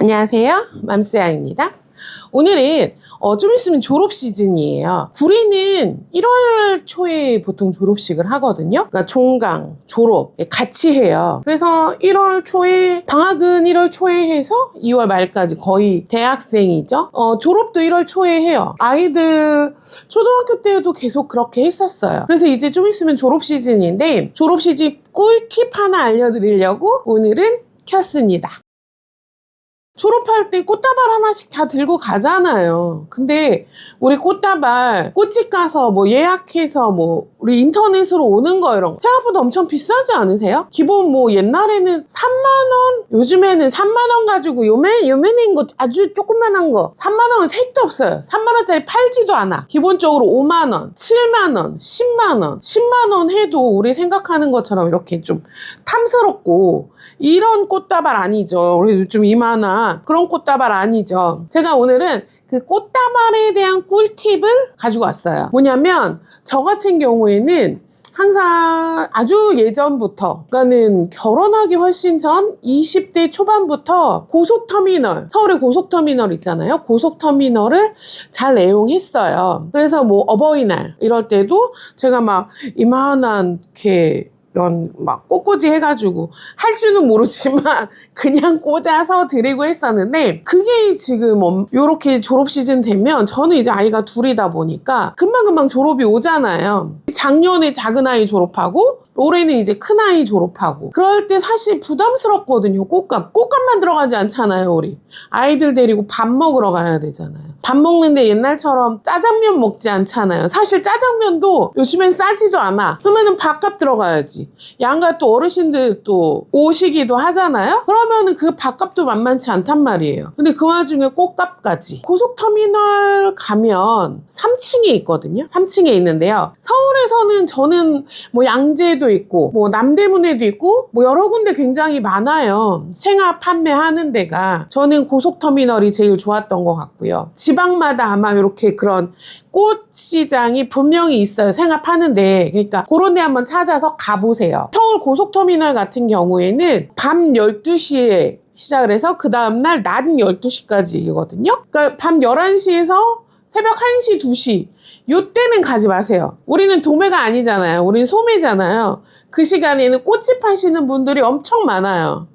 안녕하세요, 맘스양입니다. 오늘은 좀 있으면 졸업 시즌이에요. 구리는 1월 초에 보통 졸업식을 하거든요. 그러니까 종강, 졸업 같이 해요. 그래서 1월 초에, 방학은 1월 초에 해서 2월 말까지 거의 대학생이죠. 졸업도 1월 초에 해요. 아이들 초등학교 때도 계속 그렇게 했었어요. 그래서 이제 좀 있으면 졸업 시즌인데, 졸업 시즌 꿀팁 하나 알려드리려고 오늘은 켰습니다. 졸업할 때 꽃다발 하나씩 다 들고 가잖아요. 근데 우리 꽃다발 꽃집 가서 뭐 예약해서 뭐 우리 인터넷으로 오는 거 이런 거 생각보다 엄청 비싸지 않으세요? 기본 뭐 옛날에는 3만원, 요즘에는 3만원 가지고 요맨인 거 아주 조그만한 거 3만원은 택도 없어요. 3만원짜리 팔지도 않아. 기본적으로 5만원, 7만원, 10만원 10만원 해도 우리 생각하는 것처럼 이렇게 좀 탐스럽고 이런 꽃다발 아니죠. 우리 요즘 이만한 그런 꽃다발 아니죠. 제가 오늘은 그 꽃다발에 대한 꿀팁을 가지고 왔어요. 뭐냐면 저 같은 경우에는 항상 아주 예전부터, 그러니까는 결혼하기 훨씬 전 20대 초반부터 고속터미널, 서울의 고속터미널 있잖아요. 고속터미널을 잘 애용했어요. 그래서 뭐 어버이날 이럴 때도 제가 막 이만한 이렇게 이런 막 꽃꽂이 해가지고 할 줄은 모르지만 그냥 꽂아서 드리고 했었는데, 그게 지금 요렇게 졸업 시즌 되면 저는 이제 아이가 둘이다 보니까 금방금방 졸업이 오잖아요. 작년에 작은 아이 졸업하고 올해는 이제 큰 아이 졸업하고, 그럴 때 사실 부담스럽거든요. 꽃값만 들어가지 않잖아요. 우리 아이들 데리고 밥 먹으러 가야 되잖아요. 밥 먹는데 옛날처럼 짜장면 먹지 않잖아요. 사실 짜장면도 요즘엔 싸지도 않아. 그러면은 밥값 들어가야지. 양가 또 어르신들 또 오시기도 하잖아요. 그러면은 그 밥값도 만만치 않단 말이에요. 근데 그 와중에 꽃값까지. 고속터미널 가면 3층에 있거든요. 3층에 있는데요. 서울에서는 저는 뭐 양재에도 있고 뭐 남대문에도 있고 뭐 여러 군데 굉장히 많아요. 생화 판매하는 데가. 저는 고속터미널이 제일 좋았던 것 같고요. 지방마다 아마 이렇게 그런 꽃시장이 분명히 있어요. 생활하는데. 그러니까 그런 데 한번 찾아서 가보세요. 서울 고속터미널 같은 경우에는 밤 12시에 시작을 해서 그 다음날 낮 12시까지거든요. 그러니까 밤 11시에서 새벽 1시, 2시 요때는 가지 마세요. 우리는 도매가 아니잖아요. 우리는 소매잖아요. 그 시간에는 꽃집 하시는 분들이 엄청 많아요.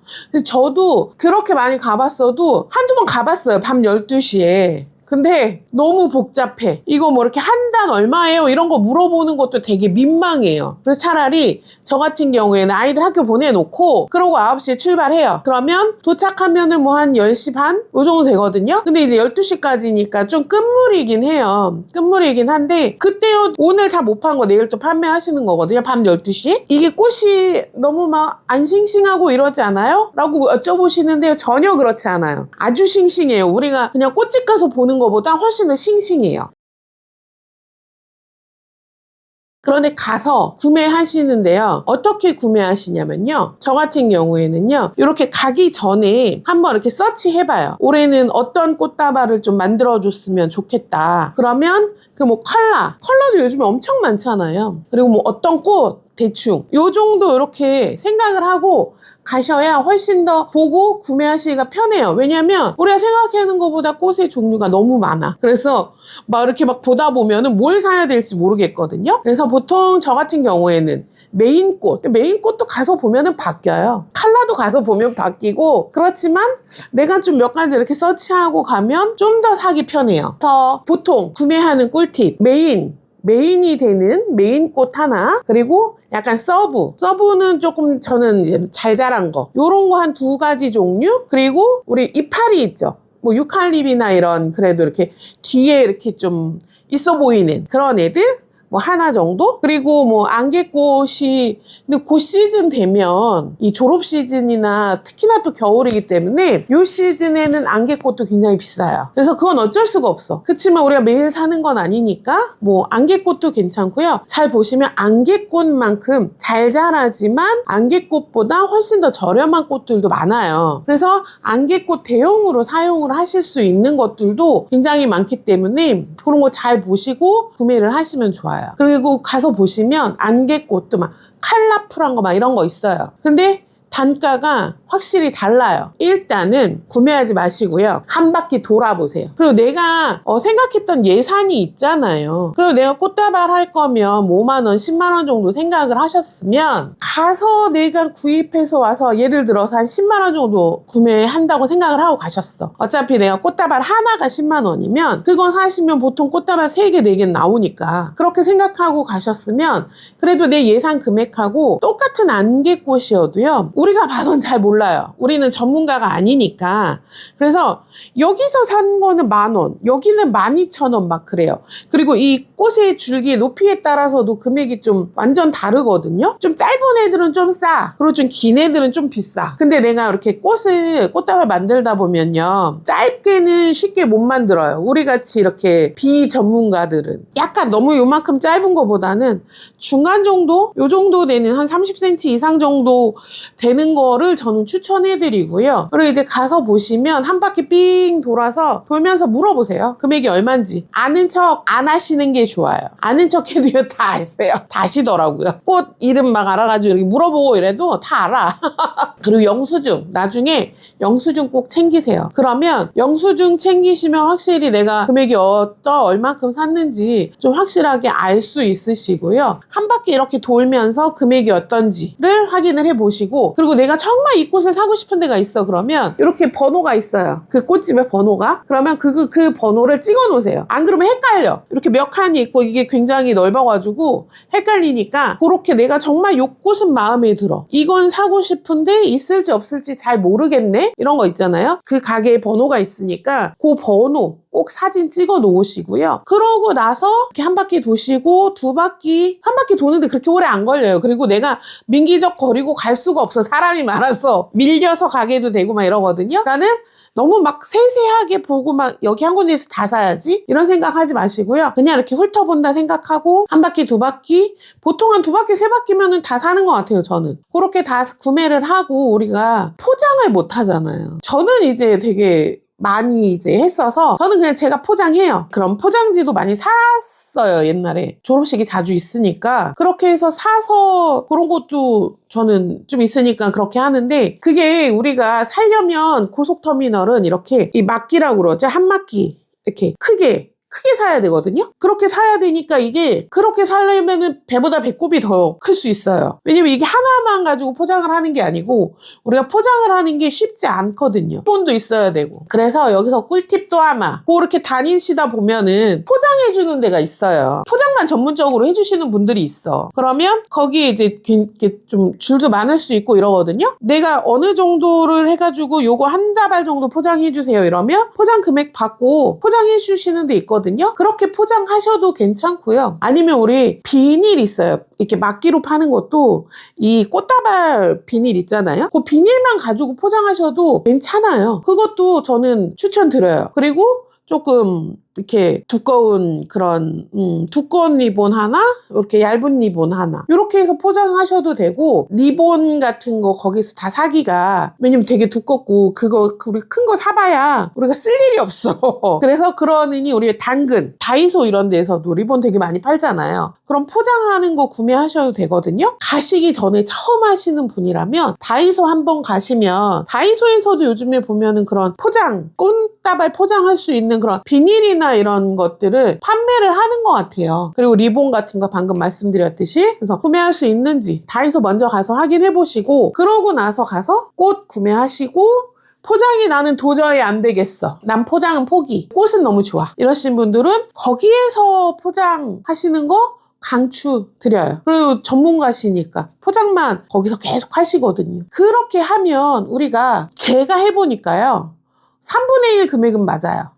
저도 그렇게 많이 가봤어도 한두 번 가봤어요. 밤 12시에. 근데 너무 복잡해. 이거 뭐 이렇게 한 단 얼마예요? 이런 거 물어보는 것도 되게 민망해요. 그래서 차라리 저 같은 경우에는 아이들 학교 보내놓고 그러고 9시에 출발해요. 그러면 도착하면은 뭐 한 10시 반? 요 정도 되거든요. 근데 이제 12시까지니까 좀 끝물이긴 해요. 끝물이긴 한데 그때요 오늘 다 못 판 거 내일 또 판매하시는 거거든요. 밤 12시에. 이게 꽃이 너무 막 안 싱싱하고 이러지 않아요? 라고 여쭤보시는데요. 전혀 그렇지 않아요. 아주 싱싱해요. 우리가 그냥 꽃집 가서 보는 것보다 훨씬 더 싱싱해요. 그런데 가서 구매하시는데요. 어떻게 구매하시냐면요. 저 같은 경우에는요. 이렇게 가기 전에 한번 이렇게 서치해봐요. 올해는 어떤 꽃다발을 좀 만들어줬으면 좋겠다. 그러면 그 뭐 컬러도 요즘에 엄청 많잖아요. 그리고 뭐 어떤 꽃 대충 요 정도 이렇게 생각을 하고 가셔야 훨씬 더 보고 구매하시기가 편해요. 왜냐면 우리가 생각하는 것보다 꽃의 종류가 너무 많아. 그래서 막 이렇게 막 보다 보면은 뭘 사야 될지 모르겠거든요. 그래서 보통 저 같은 경우에는 메인꽃도 가서 보면은 바뀌어요. 컬러도 가서 보면 바뀌고, 그렇지만 내가 좀 몇 가지 이렇게 서치하고 가면 좀 더 사기 편해요. 그래서 보통 구매하는 꿀팁, 메인이 되는 메인꽃 하나, 그리고 약간 서브는 조금 저는 이제 잘 자란 거, 요런 거 한 2가지 종류, 그리고 우리 이파리 있죠. 뭐 유칼립이나 이런 그래도 이렇게 뒤에 이렇게 좀 있어 보이는 그런 애들 뭐 하나 정도? 그리고 뭐 안개꽃이, 근데 그 시즌 되면 이 졸업 시즌이나 특히나 또 겨울이기 때문에 이 시즌에는 안개꽃도 굉장히 비싸요. 그래서 그건 어쩔 수가 없어. 그렇지만 우리가 매일 사는 건 아니니까 뭐 안개꽃도 괜찮고요. 잘 보시면 안개꽃만큼 잘 자라지만 안개꽃보다 훨씬 더 저렴한 꽃들도 많아요. 그래서 안개꽃 대용으로 사용을 하실 수 있는 것들도 굉장히 많기 때문에 그런 거 잘 보시고 구매를 하시면 좋아요. 그리고 가서 보시면 안개꽃도 막 컬러풀한 거 막 이런 거 있어요. 근데 단가가 확실히 달라요. 일단은 구매하지 마시고요. 한 바퀴 돌아보세요. 그리고 내가 생각했던 예산이 있잖아요. 그리고 내가 꽃다발 할 거면 5만 원, 10만 원 정도 생각을 하셨으면 가서 내가 구입해서 와서 예를 들어서 한 10만 원 정도 구매한다고 생각을 하고 가셨어. 어차피 내가 꽃다발 하나가 10만 원이면 그건 사시면 보통 꽃다발 3개, 4개 나오니까 그렇게 생각하고 가셨으면 그래도 내 예산 금액하고 똑같은 안개꽃이어도요. 우리가 봐선 잘 몰라요. 우리는 전문가가 아니니까. 그래서 여기서 산 거는 10,000원, 여기는 12,000원 막 그래요. 그리고 이 꽃의 줄기 높이에 따라서도 금액이 좀 완전 다르거든요. 좀 짧은 애들은 좀 싸. 그리고 좀 긴 애들은 좀 비싸. 근데 내가 이렇게 꽃다발 만들다 보면요. 짧게는 쉽게 못 만들어요. 우리 같이 이렇게 비전문가들은. 약간 너무 요만큼 짧은 거보다는 중간 정도? 요 정도 되는 한 30cm 이상 정도 되는 거를 저는 추천해드리고요. 그리고 이제 가서 보시면 한 바퀴 삥 돌면서 물어보세요. 금액이 얼마인지. 아는 척 안 하시는 게 좋아요. 아는 척 해도요 다 아세요. 다 아시더라고요. 꽃 이름 막 알아가지고 이렇게 물어보고 이래도 다 알아. 그리고 영수증. 나중에 영수증 꼭 챙기세요. 그러면 영수증 챙기시면 확실히 내가 금액이 얼만큼 샀는지 좀 확실하게 알 수 있으시고요. 한 바퀴 이렇게 돌면서 금액이 어떤지를 확인을 해보시고 그리고 내가 정말 이 꽃을 사고 싶은 데가 있어. 그러면 이렇게 번호가 있어요. 그 꽃집의 번호가. 그러면 그 번호를 찍어 놓으세요. 안 그러면 헷갈려. 이렇게 몇 칸이 있고 이게 굉장히 넓어가지고 헷갈리니까 그렇게 내가 정말 이 꽃은 마음에 들어. 이건 사고 싶은데 있을지 없을지 잘 모르겠네? 이런 거 있잖아요. 그 가게에 번호가 있으니까 그 번호 꼭 사진 찍어 놓으시고요. 그러고 나서 이렇게 한 바퀴 도시고 한 바퀴 도는데 그렇게 오래 안 걸려요. 그리고 내가 민기적 거리고 갈 수가 없어. 사람이 많아서 밀려서 가게도 되고 막 이러거든요. 나는 너무 막 세세하게 보고 막 여기 한 군데에서 다 사야지 이런 생각하지 마시고요. 그냥 이렇게 훑어본다 생각하고 한 바퀴, 두 바퀴 보통 한 2바퀴, 3바퀴면은 다 사는 것 같아요. 저는 그렇게 다 구매를 하고 우리가 포장을 못 하잖아요. 저는 이제 되게 많이 이제 했어서 저는 그냥 제가 포장해요. 그럼 포장지도 많이 샀어요. 옛날에 졸업식이 자주 있으니까 그렇게 해서 사서 그런 것도 저는 좀 있으니까 그렇게 하는데 그게 우리가 살려면 고속터미널은 이렇게 이 막기라고 그러죠. 한 막기 이렇게 크게 사야 되거든요. 그렇게 사야 되니까 이게 그렇게 사려면은 배보다 배꼽이 더 클 수 있어요. 왜냐면 이게 하나만 가지고 포장을 하는 게 아니고 우리가 포장을 하는 게 쉽지 않거든요. 돈도 있어야 되고. 그래서 여기서 꿀팁도 하나. 그렇게 다니시다 보면은 포장해주는 데가 있어요. 포장만 전문적으로 해주시는 분들이 있어. 그러면 거기에 이제 좀 줄도 많을 수 있고 이러거든요. 내가 어느 정도를 해가지고 요거 한 다발 정도 포장해주세요. 이러면 포장 금액 받고 포장해주시는 데 있거든요. 그렇게 포장하셔도 괜찮고요. 아니면 우리 비닐 있어요. 이렇게 막기로 파는 것도 이 꽃다발 비닐 있잖아요. 그 비닐만 가지고 포장하셔도 괜찮아요. 그것도 저는 추천드려요. 그리고 조금 이렇게 두꺼운 그런 두꺼운 리본 하나 이렇게 얇은 리본 하나 이렇게 해서 포장하셔도 되고 리본 같은 거 거기서 다 사기가 왜냐면 되게 두껍고 그거 우리 큰 거 사봐야 우리가 쓸 일이 없어. 그래서 그러느니 우리 당근 다이소 이런 데서도 리본 되게 많이 팔잖아요. 그럼 포장하는 거 구매하셔도 되거든요. 가시기 전에 처음 하시는 분이라면 다이소 한번 가시면 다이소에서도 요즘에 보면은 그런 꽃다발 포장할 수 있는 그런 비닐이나 이런 것들을 판매를 하는 것 같아요. 그리고 리본 같은 거 방금 말씀드렸듯이 그래서 구매할 수 있는지 다이소 먼저 가서 확인해 보시고 그러고 나서 가서 꽃 구매하시고 포장이 나는 도저히 안 되겠어. 난 포장은 포기. 꽃은 너무 좋아. 이러신 분들은 거기에서 포장하시는 거 강추드려요. 그리고 전문가시니까 포장만 거기서 계속 하시거든요. 그렇게 하면 우리가 제가 해보니까요. 3분의 1 금액은 맞아요.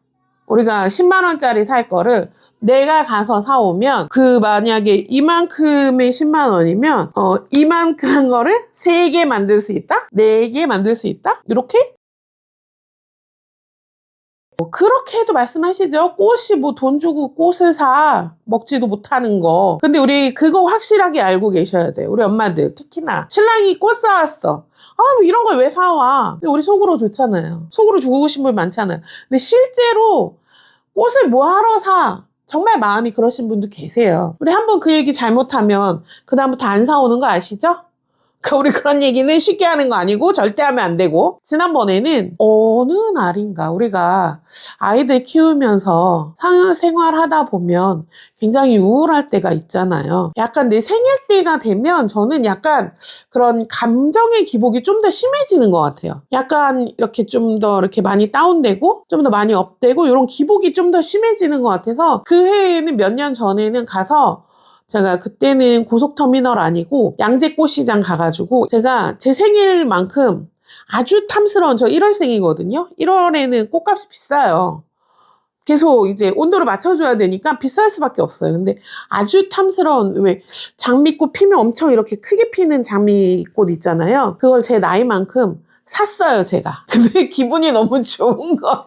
우리가 10만 원짜리 살 거를 내가 가서 사오면 만약에 이만큼의 10만 원이면 이만큼 한 거를 3개 만들 수 있다? 4개 만들 수 있다? 이렇게? 그렇게 해도 말씀하시죠. 꽃이 뭐 돈 주고 꽃을 사 먹지도 못하는 거. 근데 우리 그거 확실하게 알고 계셔야 돼요. 우리 엄마들 특히나 신랑이 꽃 사왔어. 뭐 이런 걸 왜 사와? 근데 우리 속으로 좋잖아요. 속으로 좋으신 분 많잖아요. 근데 실제로 꽃을 뭐 하러 사? 정말 마음이 그러신 분도 계세요. 우리 한번 그 얘기 잘못하면 그 다음부터 안 사오는 거 아시죠? 그러니까 우리 그런 얘기는 쉽게 하는 거 아니고 절대 하면 안 되고. 지난번에는 어느 날인가 우리가 아이들 키우면서 생활하다 보면 굉장히 우울할 때가 있잖아요. 약간 내 생일 때가 되면 저는 약간 그런 감정의 기복이 좀 더 심해지는 것 같아요. 약간 이렇게 좀 더 이렇게 많이 다운되고 좀 더 많이 업되고 이런 기복이 좀 더 심해지는 것 같아서 그 해에는 몇 년 전에는 가서 제가 그때는 고속터미널 아니고 양재꽃시장 가가지고 제가 제 생일만큼 아주 탐스러운, 저 1월생이거든요. 1월에는 꽃값이 비싸요. 계속 이제 온도를 맞춰줘야 되니까 비쌀 수밖에 없어요. 근데 아주 탐스러운, 왜 장미꽃 피면 엄청 이렇게 크게 피는 장미꽃 있잖아요. 그걸 제 나이만큼 샀어요, 제가. 근데 기분이 너무 좋은 거야.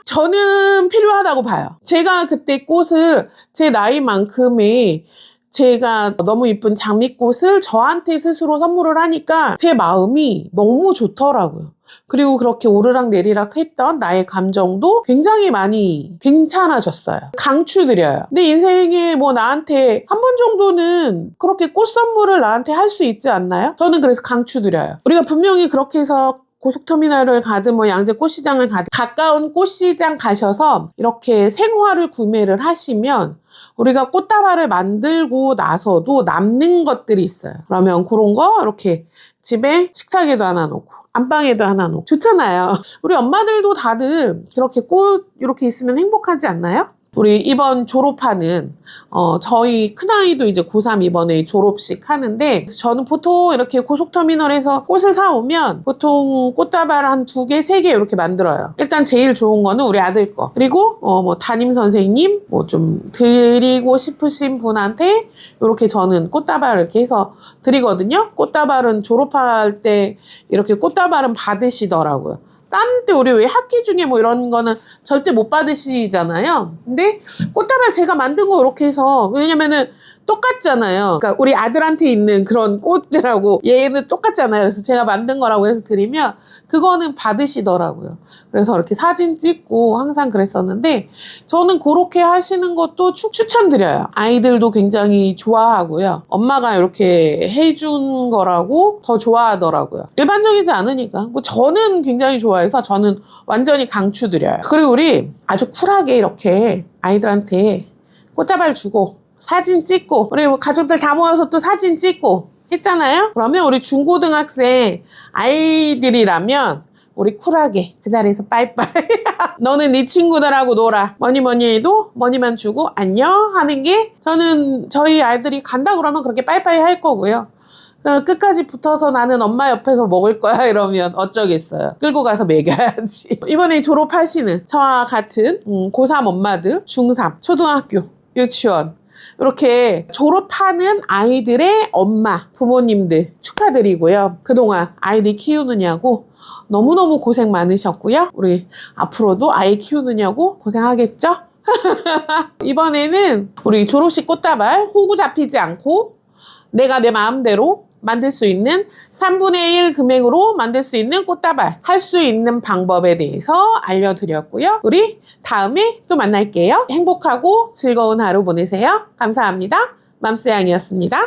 저는 필요하다고 봐요. 제가 그때 꽃을 제 나이만큼의 제가 너무 이쁜 장미꽃을 저한테 스스로 선물을 하니까 제 마음이 너무 좋더라고요. 그리고 그렇게 오르락 내리락 했던 나의 감정도 굉장히 많이 괜찮아졌어요. 강추드려요. 내 인생에 뭐 나한테 한 번 정도는 그렇게 꽃 선물을 나한테 할 수 있지 않나요? 저는 그래서 강추드려요. 우리가 분명히 그렇게 해서 고속터미널을 가든 뭐 양재 꽃시장을 가든 가까운 꽃시장 가셔서 이렇게 생화를 구매를 하시면 우리가 꽃다발을 만들고 나서도 남는 것들이 있어요. 그러면 그런 거 이렇게 집에 식탁에도 하나 놓고 안방에도 하나 놓고 좋잖아요. 우리 엄마들도 다들 그렇게 꽃 이렇게 있으면 행복하지 않나요? 우리 이번 졸업하는 저희 큰아이도 이제 고3 이번에 졸업식 하는데 저는 보통 이렇게 고속터미널에서 꽃을 사오면 보통 꽃다발 한 2개, 3개 이렇게 만들어요. 일단 제일 좋은 거는 우리 아들 거. 그리고 뭐 담임선생님 뭐 좀 드리고 싶으신 분한테 이렇게 저는 꽃다발을 이렇게 해서 드리거든요. 꽃다발은 졸업할 때 이렇게 꽃다발은 받으시더라고요. 딴 때 우리 왜 학기 중에 뭐 이런 거는 절대 못 받으시잖아요. 근데 꽃다발 제가 만든 거 이렇게 해서, 왜냐면은 똑같잖아요. 그러니까 우리 아들한테 있는 그런 꽃들하고 얘는 똑같잖아요. 그래서 제가 만든 거라고 해서 드리면 그거는 받으시더라고요. 그래서 이렇게 사진 찍고 항상 그랬었는데 저는 그렇게 하시는 것도 추천드려요. 아이들도 굉장히 좋아하고요. 엄마가 이렇게 해준 거라고 더 좋아하더라고요. 일반적이지 않으니까. 뭐 저는 굉장히 좋아해서 저는 완전히 강추드려요. 그리고 우리 아주 쿨하게 이렇게 아이들한테 꽃다발 주고 사진 찍고 우리 뭐 가족들 다 모여서 또 사진 찍고 했잖아요. 그러면 우리 중고등학생 아이들이라면 우리 쿨하게 그 자리에서 빠이빠이 너는 네 친구들하고 놀아, 뭐니 해도 머니만 주고 안녕 하는 게, 저는 저희 아이들이 간다 그러면 그렇게 빠이빠이 할 거고요. 끝까지 붙어서 나는 엄마 옆에서 먹을 거야 이러면 어쩌겠어요. 끌고 가서 먹여야지. 이번에 졸업하시는 저와 같은 고3 엄마들, 중3, 초등학교, 유치원 이렇게 졸업하는 아이들의 엄마, 부모님들 축하드리고요. 그동안 아이들 키우느냐고 너무너무 고생 많으셨고요. 우리 앞으로도 아이 키우느냐고 고생하겠죠? 이번에는 우리 졸업식 꽃다발 호구 잡히지 않고 내가 내 마음대로 만들 수 있는 3분의 1 금액으로 만들 수 있는 꽃다발 할 수 있는 방법에 대해서 알려드렸고요. 우리 다음에 또 만날게요. 행복하고 즐거운 하루 보내세요. 감사합니다. 맘스양이었습니다.